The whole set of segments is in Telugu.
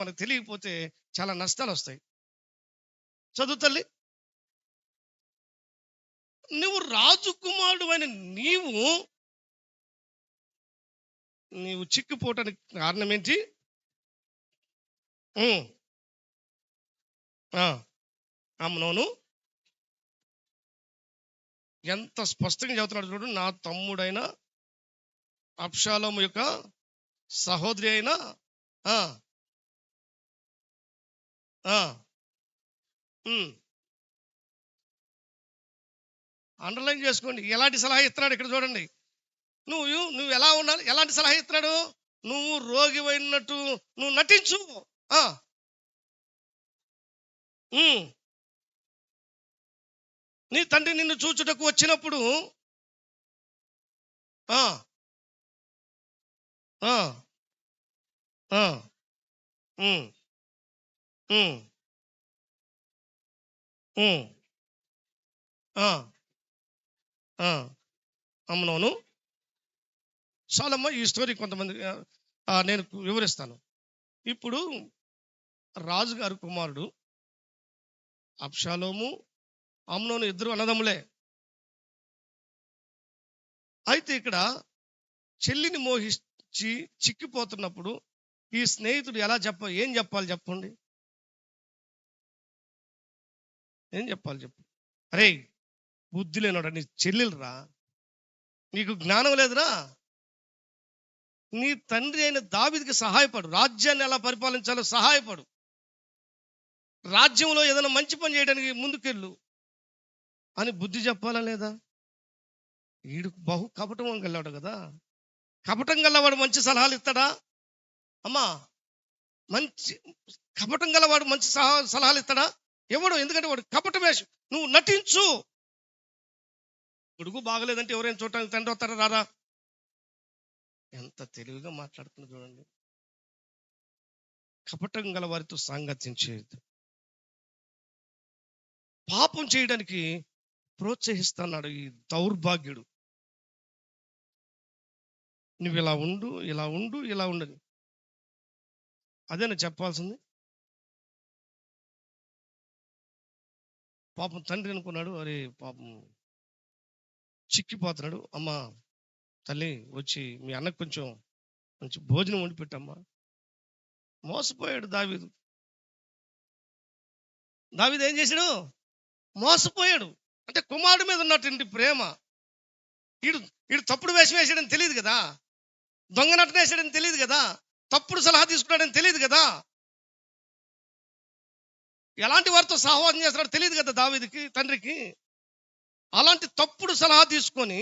మనకు తెలియకపోతే చాలా నష్టాలు వస్తాయి. చదువు తల్లి. నువ్వు రాజకుమారుడు అయిన నీవు నీవు చిక్కిపోవటానికి కారణం ఏంటి? ఉమ్, ఆ, అమ్నోను ఎంత స్పష్టంగా చెబుతున్నాడు చూడు. నా తమ్ముడైన అబ్షాలోము యొక్క సహోదరి అయిన ఆ, ఆ, అండర్లైన్ చేసుకోండి. ఎలాంటి సలహా ఇస్తున్నాడు ఇక్కడ చూడండి. నువ్వు నువ్వు ఎలా ఉండాలి? ఎలాంటి సలహా ఇస్తున్నాడు? నువ్వు రోగి అయినట్టు నువ్వు నటించు. ఆ, ఉమ్, నీ తండ్రి నిన్ను చూచుటకు వచ్చినప్పుడు ఆ, ఆ, ఆ, ఉమ్, ఉమ్, ఉమ్, ఆ, ఆ, అమ్నోను చాలమ్మా. ఈ స్టోరీ కొంతమంది నేను వివరిస్తాను. ఇప్పుడు రాజుగారి కుమారుడు అబ్షాలోము, అమ్నోను ఇద్దరు అన్నదమ్ములే. అయితే ఇక్కడ చెల్లిని మోహించి చిక్కిపోతున్నప్పుడు ఈ స్నేహితుడు ఏం చెప్పాలి చెప్పండి? ఏం చెప్పాలి చెప్పు? అరే బుద్ధి లేనోడా, నీ చెల్లెలురా, నీకు జ్ఞానం లేదురా. నీ తండ్రి అయిన దావీదుకి సహాయపడు, రాజ్యాన్ని ఎలా పరిపాలించాలో సహాయపడు, రాజ్యంలో ఏదైనా మంచి పని చేయడానికి ముందుకెళ్ళు అని బుద్ధి చెప్పాలా లేదా? వీడు బహు కపటం గల్లవాడు కదా. కపటం గల్లవాడు మంచి సలహాలు ఇస్తాడా అమ్మా? మంచి కపటం గలవాడు మంచి సలహాలు ఇస్తాడా? ఎవడు? ఎందుకంటే వాడు కపట వేషం. నువ్వు నటించు. కొడుకు బాగలేదంటే ఎవరైనా చూడటానికి తండ్రి వస్తారా? రారా? ఎంత తెలివిగా మాట్లాడుతున్నా చూడండి. కపటం గల వారితో సాంగత్యం చేయొద్దు. పాపం చేయడానికి ప్రోత్సహిస్తున్నాడు ఈ దౌర్భాగ్యుడు. నువ్వు ఇలా ఉండు, ఇలా ఉండు, ఇలా ఉండని. అదేనా చెప్పాల్సింది? పాపం తండ్రి అనుకున్నాడు, అరే పాపం చిక్కిపోతున్నాడు. అమ్మా తల్లి వచ్చి మీ అన్నకు కొంచెం మంచి భోజనం వండి పెట్టమ్మా. మోసపోయాడు దావీదు. దావీదు ఏం చేశాడు? మోసపోయాడు. అంటే కుమారుడు మీద ఉన్నటువంటి ప్రేమ. వీడు వీడు తప్పుడు వేషం వేసాడని తెలియదు కదా, దొంగ నటన వేసాడని తెలియదు కదా, తప్పుడు సలహా తీసుకున్నాడని తెలియదు కదా, ఎలాంటి వారితో సహవాసం చేస్తున్నాడో తెలియదు కదా దావీదుకి, తండ్రికి. అలాంటి తప్పుడు సలహా తీసుకొని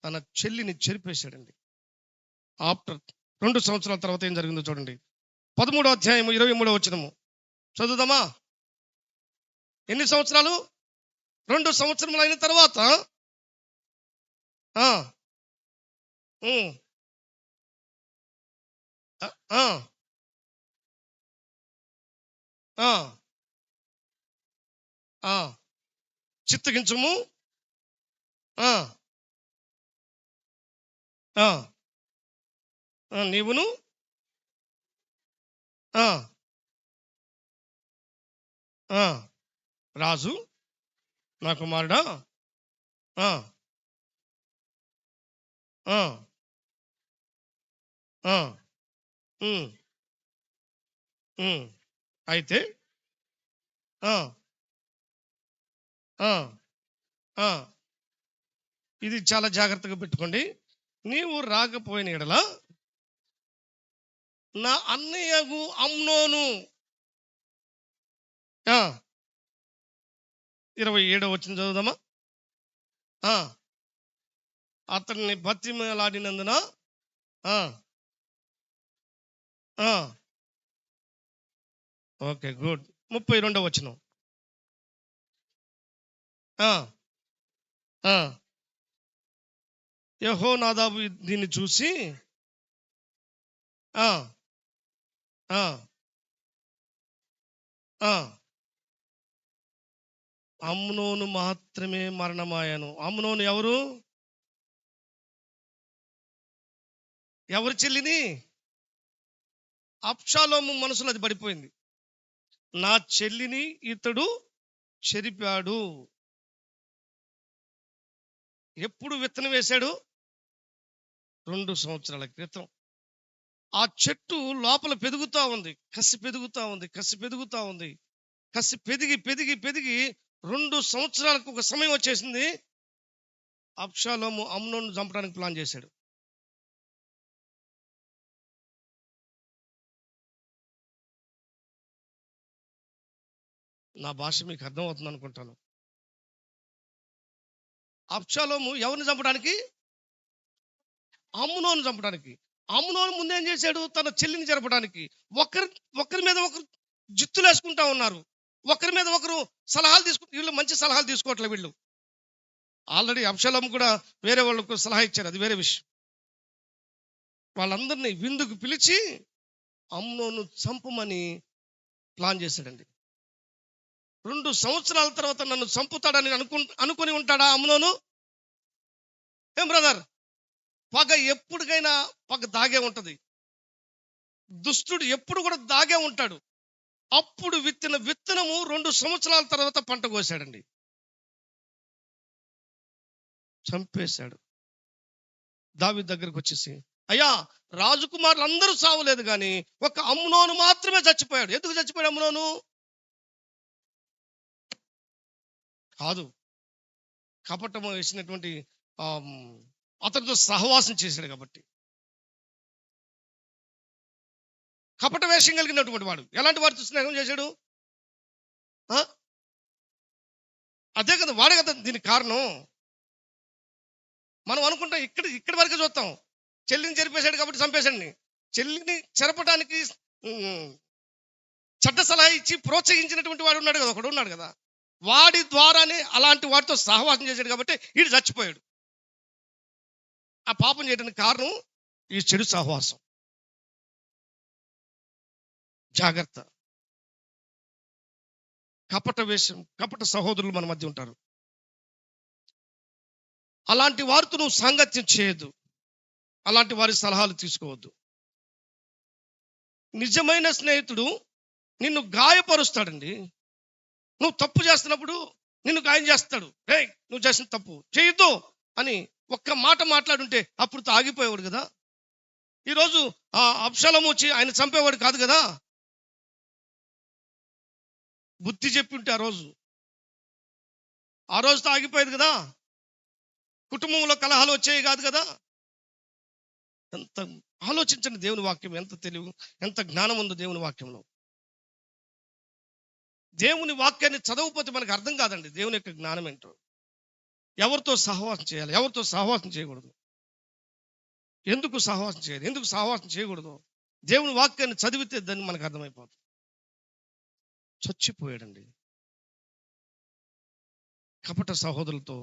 తన చెల్లిని చెరిపేశాడండి. ఆఫ్టర్ 2 సంవత్సరాల తర్వాత ఏం జరిగిందో చూడండి. 13వ అధ్యాయం 23వ వచనము చదువుదామా? ఎన్ని సంవత్సరాలు? 2 సంవత్సరములు అయిన తర్వాత ఆ, ఉమ్, ఆ, ఆ, ఆ, చిత్తగించము. ఆ, ఆ, నీవును ఆ, ఆ, రాజు నా కుమారుడా. ఆ, ఆ, ఆ, ఉమ్, ఉమ్. అయితే ఆ, ఆ, ఆ, ఇది చాలా జాగ్రత్తగా పెట్టుకోండి. నీవు రాకపోయిన ఎడల నా అన్నయ్యగు అమ్నోను 27వ వచనం చదువుదామా? అతన్ని బతిమలాడినందున ఓకే గుడ్. 32వ వచనం. యెహోనాదాబు దీన్ని చూసి ఆ, ఆ, ఆ, అమ్నోను మాత్రమే మరణమాయను. అమ్నోను ఎవరు? ఎవరి చెల్లిని? అబ్షాలోము మనసులో అది పడిపోయింది. నా చెల్లిని ఇతడు చెరిపాడు. ఎప్పుడు విత్తనం వేశాడు? 2 సంవత్సరాల క్రితం. ఆ చెట్టు లోపల పెరుగుతా ఉంది, కసి పెరుగుతా ఉంది, కసి పెరుగుతా ఉంది, కసి పెరిగి పెరిగి పెరిగి 2 సంవత్సరాలకు ఒక సమయం వచ్చేసింది. అబ్షాలోము అమ్నోను చంపడానికి ప్లాన్ చేశాడు. నా భాష మీకు అర్థమవుతుంది అనుకుంటాను. అబ్షాలోము ఎవరిని చంపడానికి? అమ్నోను చంపడానికి. అమ్నోను ముందేం చేశాడు? తన చెల్లిని జరపడానికి. ఒకరి మీద ఒకరు జిత్తులు వేసుకుంటా ఉన్నారు. ఒకరి మీద ఒకరు సలహాలు తీసుకుంటారు. వీళ్ళు మంచి సలహాలు తీసుకోవట్లేదు. వీళ్ళు ఆల్రెడీ అబ్షాలోము కూడా వేరే వాళ్ళకు సలహా ఇచ్చారు, అది వేరే విషయం. వాళ్ళందరినీ విందుకు పిలిచి అమ్నోను చంపమని ప్లాన్ చేశాడండి. 2 సంవత్సరాల తర్వాత నన్ను చంపుతాడని అనుకుని ఉంటాడా అమ్నోను? ఏం బ్రదర్? పగ ఎప్పటికైనా పగ దాగే ఉంటది. దుష్టుడు ఎప్పుడు కూడా దాగే ఉంటాడు. అప్పుడు విత్తిన విత్తనము 2 సంవత్సరాల తర్వాత పంట కోసాడండి. చంపేశాడు. దావీదు దగ్గరకు వచ్చేసి, అయ్యా, రాజకుమారులు అందరూ సావలేదు కానీ ఒక అమ్నోను మాత్రమే చచ్చిపోయాడు. ఎందుకు చచ్చిపోయాడు అమ్నోను? కాదు, కపటము వేసినటువంటి అతనితో సహవాసం చేశాడు కాబట్టి. కపట వేషం కలిగినటువంటి వాడు ఎలాంటి వారితో స్నేహం చేశాడు? అదే కదా, వాడే కదా దీనికి కారణం. మనం అనుకుంటాం ఇక్కడి వరకే చూస్తాం, చెల్లిని చెరిపేశాడు కాబట్టి చంపేశాడని. చెల్లిని చెరపడానికి చట్ట సలహా ఇచ్చి ప్రోత్సహించినటువంటి వాడు ఉన్నాడు కదా, ఒకడు ఉన్నాడు కదా, వాడి ద్వారానే అలాంటి వాడితో సహవాసం చేశాడు కాబట్టి వీడు చచ్చిపోయాడు. ఆ పాపం చేయడానికి కారణం ఈ చెడు సహవాసం. జాగ్రత్త. కపట వేషం, కపట సహోదరులు మన మధ్య ఉంటారు. అలాంటి వారితో నువ్వు సాంగత్యం చేయొద్దు. అలాంటి వారి సలహాలు తీసుకోవద్దు. నిజమైన స్నేహితుడు నిన్ను గాయపరుస్తాడండి. నువ్వు తప్పు చేస్తున్నప్పుడు నిన్ను గాయం చేస్తాడు. నువ్వు చేసిన తప్పు చేయొద్దు అని ఒక్క మాట మాట్లాడుంటే అప్పుడు ఆగిపోయేవాడు కదా. ఈరోజు ఆ అబ్షాలోము వచ్చి ఆయన చంపేవాడు కాదు కదా. బుద్ధి చెప్పి ఉంటే ఆ రోజుతో ఆగిపోయేది కదా. కుటుంబంలో కలహాలు వచ్చేవి కాదు కదా. ఎంత ఆలోచించండి, దేవుని వాక్యం ఎంత తెలివి, ఎంత జ్ఞానం ఉందో దేవుని వాక్యంలో. దేవుని వాక్యాన్ని చదవకపోతే మనకు అర్థం కాదండి దేవుని యొక్క జ్ఞానం ఏంటో. ఎవరితో సహవాసం చేయాలి, ఎవరితో సహవాసం చేయకూడదు, ఎందుకు సహవాసం చేయాలి, ఎందుకు సహవాసం చేయకూడదు, దేవుని వాక్యాన్ని చదివితే దాన్ని మనకు అర్థమైపోతుంది. చచ్చిపోయాడండి. కపట సహోదరులతో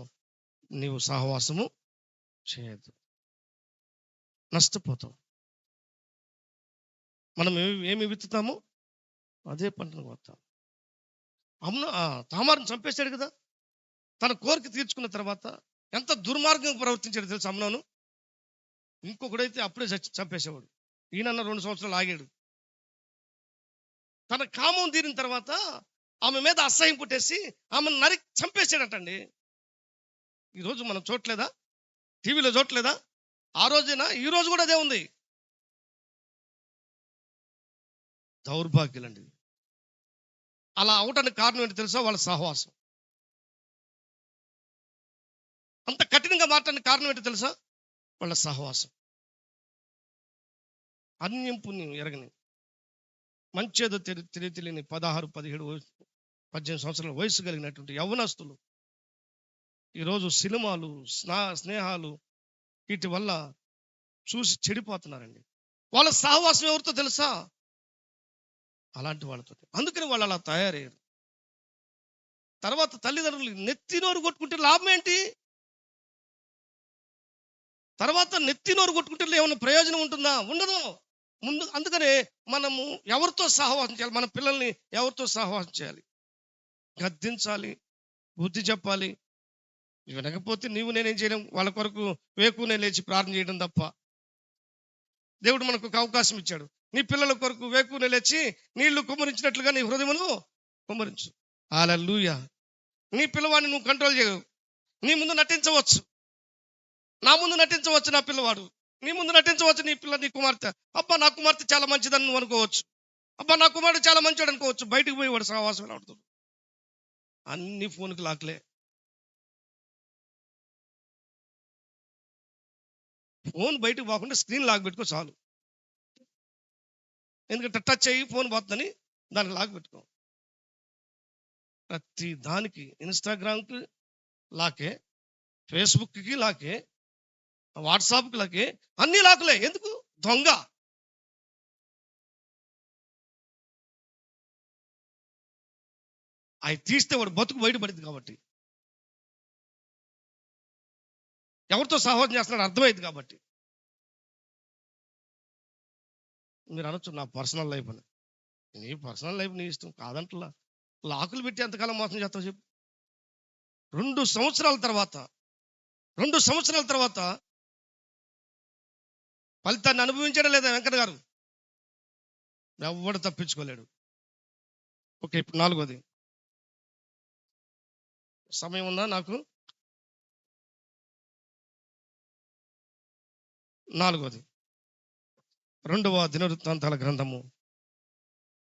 నీవు సహవాసము చేయద్దు, నష్టపోతావు. మనం ఏమి విత్తుతామో అదే పంటను కోస్తాం. తామారుని చంపేశాడు కదా. తన కోరిక తీర్చుకున్న తర్వాత ఎంత దుర్మార్గంగా ప్రవర్తించాడు తెలుసు అమ్నోను. ఇంకొకడైతే అప్పుడే చంపేసేవాడు. ఈయనన్న 2 సంవత్సరాలు ఆగాడు. తన కామం తీరిన తర్వాత ఆమె మీద అసహ్యం పుట్టేసి ఆమెను నరికి చంపేశాడటండి. ఈరోజు మనం చూడలేదా, టీవీలో చూడలేదా? ఆ రోజైనా ఈ రోజు కూడా అదే ఉంది. దౌర్భాగ్యులండి. అలా అవటానికి కారణం ఏంటి తెలుసా? వాళ్ళ సహవాసం. అంత కఠినంగా మారటానికి కారణం ఏంటి తెలుసా? వాళ్ళ సహవాసం. అన్యం పుణ్యం ఎరగని, మంచేదో తెలియని 16, 17, 18 సంవత్సరాల వయసు కలిగినటువంటి యవ్వనస్తులు ఈరోజు సినిమాలు, స్నేహాలు వీటి వల్ల చూసి చెడిపోతున్నారండి. వాళ్ళ సహవాసం ఎవరితో తెలుసా? అలాంటి వాళ్ళతో. అందుకని వాళ్ళు అలా తయారయ్యారు. తర్వాత తల్లిదండ్రులు నెత్తినోరు కొట్టుకుంటే లాభం ఏంటి? తర్వాత నెత్తినోరు కొట్టుకుంటే ఏమైనా ప్రయోజనం ఉంటుందా? ఉండదు. అందుకనే మనము ఎవరితో సహవాసం చేయాలి? మన పిల్లల్ని ఎవరితో సహవాసం చేయాలి? గద్దించాలి, బుద్ధి చెప్పాలి. వినకపోతే నీవు నేనేం చేయడం? వాళ్ళ కొరకు వేకునే లేచి ప్రార్థన చేయడం తప్ప. దేవుడు మనకు ఒక అవకాశం ఇచ్చాడు. నీ పిల్లల కొరకు వేకువనే లేచి నీళ్లు కుమ్మరించినట్లుగా నీ హృదయమును కుమ్మరించు. హల్లెలూయా. నీ పిల్లవాడిని నువ్వు కంట్రోల్ చేయవు. నీ ముందు నటించవచ్చు, నా ముందు నటించవచ్చు నా పిల్లవాడు, నీ ముందు నటించవచ్చు నీ కుమార్తె. అబ్బా నా కుమార్తె చాలా మంచిదని నువ్వు అనుకోవచ్చు, అబ్బా నా కుమారుడు చాలా మంచివాడు అనుకోవచ్చు. బయటకు పోయి వాడు సహవాసం ఆడుతాడు. అన్ని ఫోన్కి లాక్లే. ఫోన్ బయటకు పోకుండా స్క్రీన్ లాక్ పెట్టుకో చాలు. ఎందుకంటే టచ్ అయ్యి ఫోన్ పోతుందని దానికి లాక్ పెట్టుకో. ప్రతి దానికి ఇన్స్టాగ్రామ్కి లాకే, ఫేస్బుక్కి లాకే, వాట్సాప్కి లాకే, అన్ని లాకులే. ఎందుకు? దొంగ. అవి తీస్తే వాడు బతుకు బయటపడింది కాబట్టి, ఎవరితో సహవాసం చేస్తున్నాడు అర్థమైంది కాబట్టి. మీరు అనొచ్చు నా పర్సనల్ లైఫ్ అని. నీ పర్సనల్ లైఫ్ నీ ఇష్టం కాదంటలా. లాకులు పెట్టి ఎంతకాలం మోసం చేస్తావు చెప్పు. 2 సంవత్సరాల తర్వాత ఫలితాన్ని అనుభవించడం లేదా వెంకట గారు? ఎవడు తప్పించుకోలేడు. ఓకే, ఇప్పుడు 4వది సమయం ఉందా నాకు? 4వది 2వ దినవృత్తాంతాల గ్రంథము